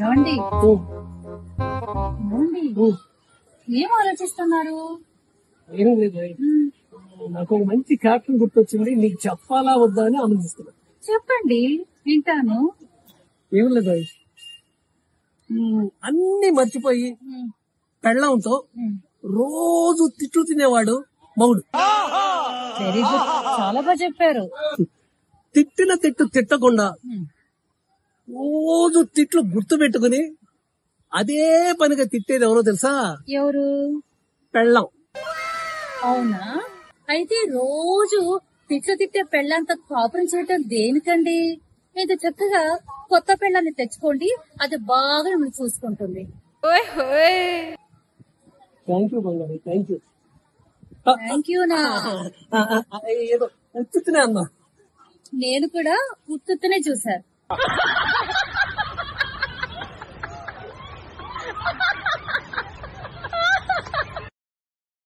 ఏమండి ఓ, ఏమండి ఓ, ఏం ఆలోచిస్తున్నారు? ఏం లేదు. నాకు ఒక మంచి క్యాప్టెన్ గుర్తొచ్చింది, నీకు చెప్పాలా వద్దా అని ఆలోచిస్తున్నా. చెప్పండి, వింటాను. ఏం లేదు, అన్ని మర్చిపోయి పెళ్ళంతో రోజు తిట్లు తినేవాడు మౌడు. వెరీ గుడ్, చాలా బాగా చెప్పారు. తిట్టిన తిట్టు తిట్టకుండా రోజు తిట్లు గుర్తు పెట్టుకుని అదే పనిగా తిట్టేది ఎవరో తెలుసా? ఎవరు? పెళ్ళం. అవునా? అయితే రోజు తిట్టే పెళ్ళంత కాపురం చేయటం దేనికండి? ఇంత చక్కగా కొత్త పెళ్ళాన్ని తెచ్చుకోండి, అది బాగా మిమ్మల్ని చూసుకుంటుంది. థ్యాంక్ యూ బంగారు, థ్యాంక్ యూ. థ్యాంక్ యూ నా. ఏదో ఉత్తునే అన్నా. నేను కూడా ఉత్తునే చూశాను.